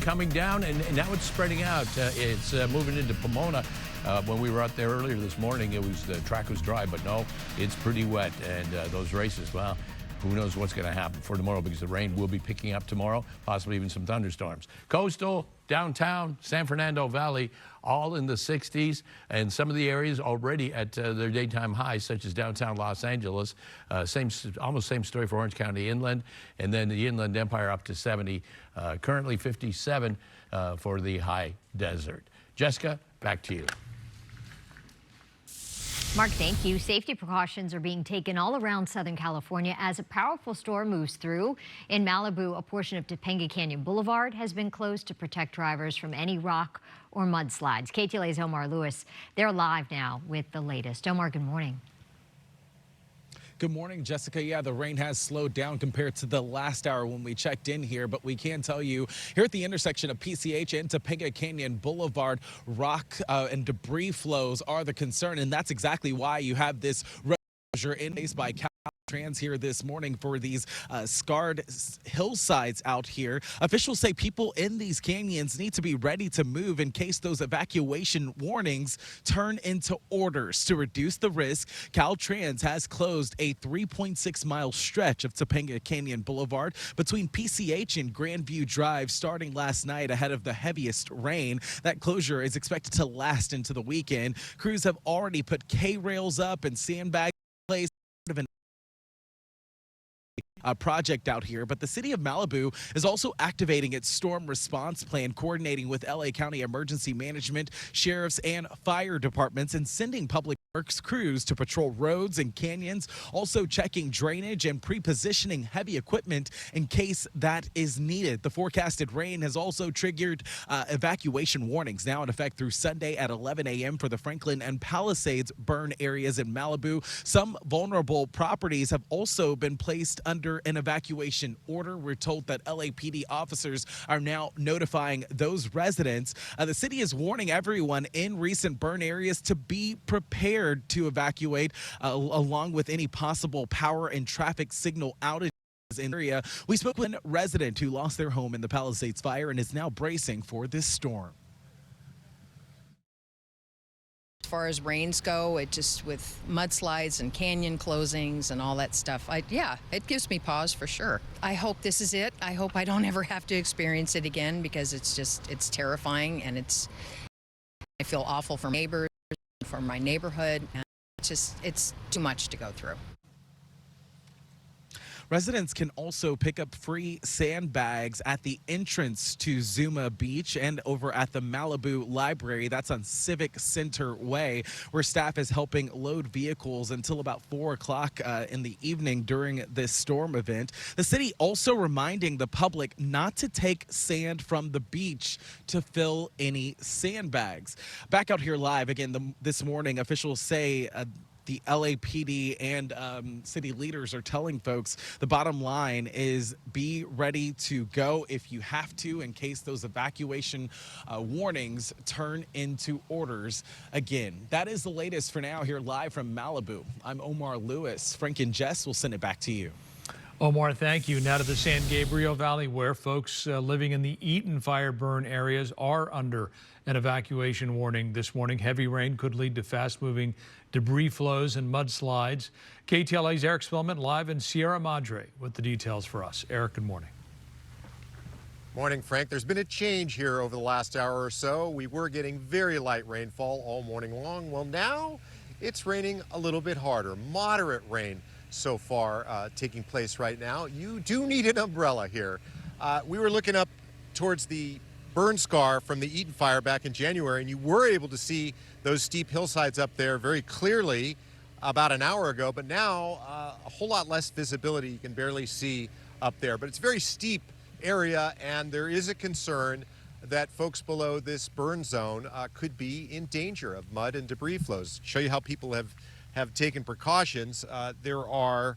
coming down, and now it's spreading out. It's moving into Pomona. When we were out there earlier this morning, the track was dry, but no, it's pretty wet. And those races, well, who knows what's going to happen for tomorrow, because the rain will be picking up tomorrow, possibly even some thunderstorms. Coastal, downtown, San Fernando Valley, all in the 60s, and some of the areas already at their daytime highs, such as downtown Los Angeles. Almost same story for Orange County Inland, and then the Inland Empire up to 70, currently 57 for the high desert. Jessica, back to you. Mark, thank you. Safety precautions are being taken all around Southern California as a powerful storm moves through. In Malibu, a portion of Topanga Canyon Boulevard has been closed to protect drivers from any rock or mudslides. KTLA's Omar Lewis, they're live now with the latest. Omar, good morning. Good morning, Jessica. Yeah, the rain has slowed down compared to the last hour when we checked in here, but we can tell you here at the intersection of PCH and Topanga Canyon Boulevard, rock and debris flows are the concern, and that's exactly why you have this closure in place by Caltrans here this morning for these scarred hillsides out here. Officials say people in these canyons need to be ready to move in case those evacuation warnings turn into orders. To reduce the risk, Caltrans has closed a 3.6-mile stretch of Topanga Canyon Boulevard between PCH and Grandview Drive starting last night ahead of the heaviest rain. That closure is expected to last into the weekend. Crews have already put K-rails up and sandbags in place of an project out here, but the city of Malibu is also activating its storm response plan, coordinating with LA County Emergency Management, sheriffs, and fire departments, and sending public works crews to patrol roads and canyons, also checking drainage and pre-positioning heavy equipment in case that is needed. The forecasted rain has also triggered evacuation warnings now in effect through Sunday at 11 a.m. for the Franklin and Palisades burn areas in Malibu. Some vulnerable properties have also been placed under an evacuation order. We're told that LAPD officers are now notifying those residents. The city is warning everyone in recent burn areas to be prepared to evacuate along with any possible power and traffic signal outages in the area. We spoke with a resident who lost their home in the Palisades fire and is now bracing for this storm. As far as rains go, it just with mudslides and canyon closings and all that stuff, yeah, it gives me pause for sure. I hope this is it. I hope I don't ever have to experience it again, because it's terrifying, and I feel awful for neighbors, for my neighborhood, and it's too much to go through. Residents can also pick up free sandbags at the entrance to Zuma Beach and over at the Malibu Library. That's on Civic Center Way, where staff is helping load vehicles until about 4 o'clock in the evening during this storm event. The city also reminding the public not to take sand from the beach to fill any sandbags. Back out here live again this morning, officials say the LAPD and city leaders are telling folks the bottom line is be ready to go if you have to, in case those evacuation warnings turn into orders again. That is the latest for now here live from Malibu. I'm Omar Lewis. Frank and Jess will send it back to you. Omar, thank you. Now to the San Gabriel Valley, where folks living in the Eaton fire burn areas are under an evacuation warning this morning. Heavy rain could lead to fast-moving debris flows and mudslides. KTLA's Eric Spillman live in Sierra Madre with the details for us. Eric, good morning. Morning, Frank. There's been a change here over the last hour or so. We were getting very light rainfall all morning long. Well, now it's raining a little bit harder. Moderate rain so far taking place right now. You do need an umbrella here. We were looking up towards the burn scar from the Eaton fire back in January, and you were able to see those steep hillsides up there very clearly about an hour ago, but now a whole lot less visibility. You can barely see up there, but it's a very steep area, and there is a concern that folks below this burn zone could be in danger of mud and debris flows. Show you how people have taken precautions. There are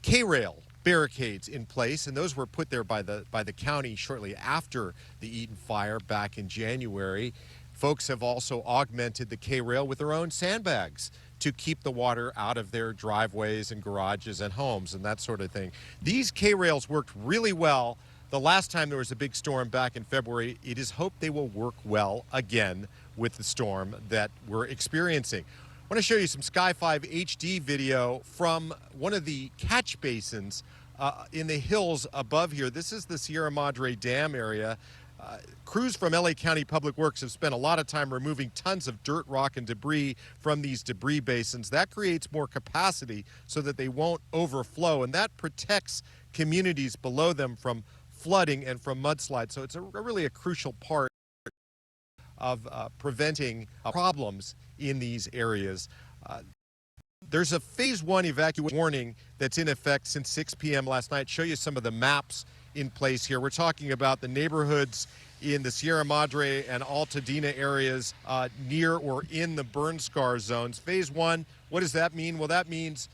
K-rail barricades in place, and those were put there by the county shortly after the Eaton fire back in January. Folks have also augmented the K-rail with their own sandbags to keep the water out of their driveways and garages and homes and that sort of thing. These K-rails worked really well the last time there was a big storm back in February. It is hoped they will work well again with the storm that we're experiencing. I want to show you some Sky 5 HD video from one of the catch basins in the hills above here. This is the Sierra Madre Dam area. Crews from LA County Public Works have spent a lot of time removing tons of dirt, rock, and debris from these debris basins. That creates more capacity so that they won't overflow, and that protects communities below them from flooding and from mudslides. So it's really a crucial part of preventing problems in these areas. There's a phase 1 evacuation warning that's in effect since 6 p.m. last night. Show you some of the maps in place here. We're talking about the neighborhoods in the Sierra Madre and Altadena areas near or in the burn scar zones. Phase 1, what does that mean? Well, that means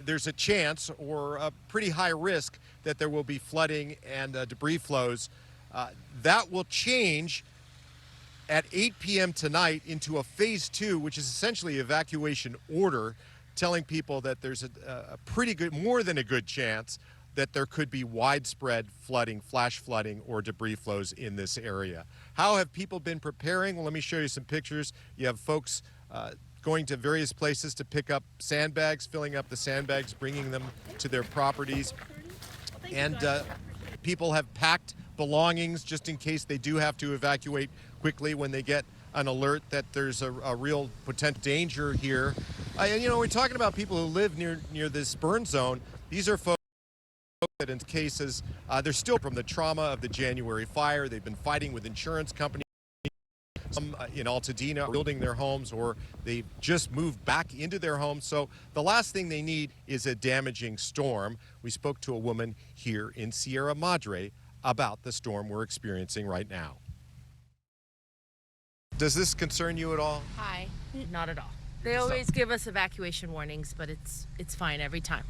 there's a chance or a pretty high risk that there will be flooding and debris flows. That will change at 8 p.m. tonight into a phase 2, which is essentially evacuation order, telling people that there's a pretty good, more than a good chance that there could be widespread flooding, flash flooding, or debris flows in this area. How have people been preparing? Well, let me show you some pictures. You have folks going to various places to pick up sandbags, filling up the sandbags, bringing them to their properties. And people have packed belongings just in case they do have to evacuate quickly when they get an alert that there's a real potential danger here. And you know, we're talking about people who live near this burn zone. These are folks that in cases, they're still from the trauma of the January fire. They've been fighting with insurance companies. Some in Altadena are building their homes, or they've just moved back into their homes. So the last thing they need is a damaging storm. We spoke to a woman here in Sierra Madre about the storm we're experiencing right now. Does this concern you at all? Hi, not at all. They always give us evacuation warnings, but it's fine every time.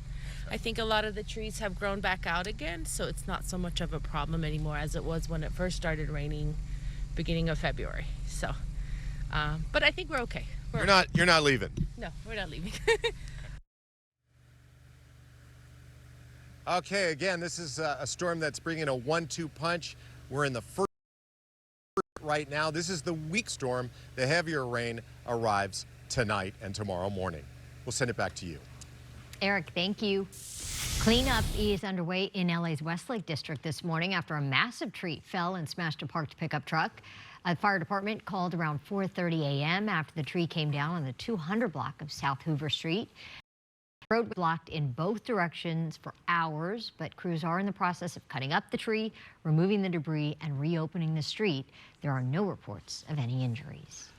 I think a lot of the trees have grown back out again, so it's not so much of a problem anymore as it was when it first started raining beginning of February. So, but I think we're okay. You're not leaving? No, we're not leaving. Okay, again, this is a storm that's bringing a 1-2 punch. We're in the first right now. This is the weak storm. The heavier rain arrives tonight and tomorrow morning. We'll send it back to you. Eric, thank you. Cleanup is underway in LA's Westlake district this morning after a massive tree fell and smashed a parked pickup truck. A fire department called around 4:30 a.m. after the tree came down on the 200 block of South Hoover Street. The road was blocked in both directions for hours, but crews are in the process of cutting up the tree, removing the debris, and reopening the street. There are no reports of any injuries.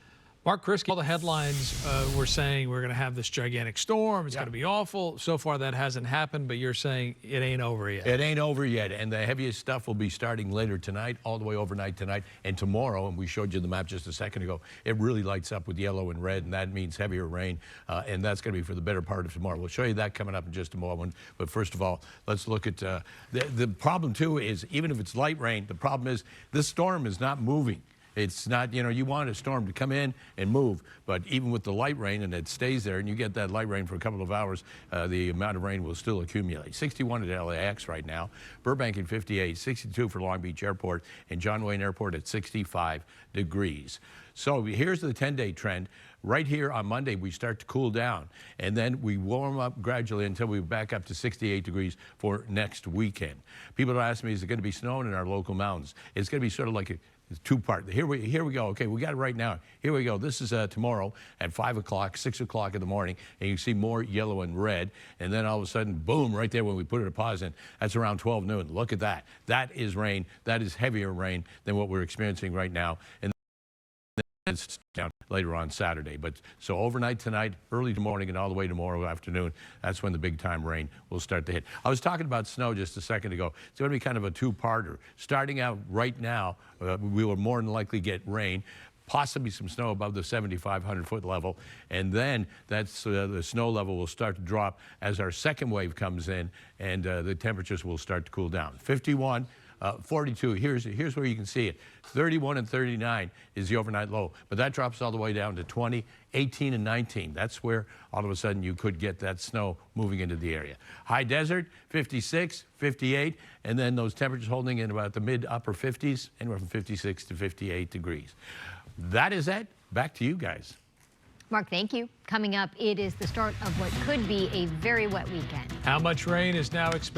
Mark Krisky, all the headlines were saying we're going to have this gigantic storm. It's going to be awful. So far, that hasn't happened, but you're saying it ain't over yet. It ain't over yet, and the heaviest stuff will be starting later tonight, all the way overnight tonight, and tomorrow, and we showed you the map just a second ago, it really lights up with yellow and red, and that means heavier rain, and that's going to be for the better part of tomorrow. We'll show you that coming up in just a moment, but first of all, let's look at the problem, too, is even if it's light rain, the problem is this storm is not moving. It's not, you know, you want a storm to come in and move, but even with the light rain and it stays there and you get that light rain for a couple of hours, the amount of rain will still accumulate. 61 at LAX right now, Burbank at 58, 62 for Long Beach Airport, and John Wayne Airport at 65 degrees. So here's the 10-day trend. Right here on Monday, we start to cool down, and then we warm up gradually until we back up to 68 degrees for next weekend. People ask me, is it going to be snowing in our local mountains? It's going to be sort of like a two-part. Here we go. Okay, we got it right now. Here we go. This is tomorrow at 5 o'clock, 6 o'clock in the morning, and you see more yellow and red, and then all of a sudden, boom, right there when we put it a pause in, that's around 12 noon. Look at that. That is rain. That is heavier rain than what we're experiencing right now. And it's down later on Saturday. But so overnight tonight, early morning, and all the way tomorrow afternoon, that's when the big time rain will start to hit. I was talking about snow just a second ago. It's going to be kind of a two-parter. Starting out right now, we will more than likely get rain, possibly some snow above the 7,500-foot level, and then that's the snow level will start to drop as our second wave comes in, and the temperatures will start to cool down. 51 42, here's where you can see it. 31 and 39 is the overnight low, but that drops all the way down to 20, 18 and 19. That's where all of a sudden you could get that snow moving into the area. High desert, 56, 58, and then those temperatures holding in about the mid-upper 50s, anywhere from 56 to 58 degrees. That is it. Back to you guys. Mark, thank you. Coming up, it is the start of what could be a very wet weekend. How much rain is now expected?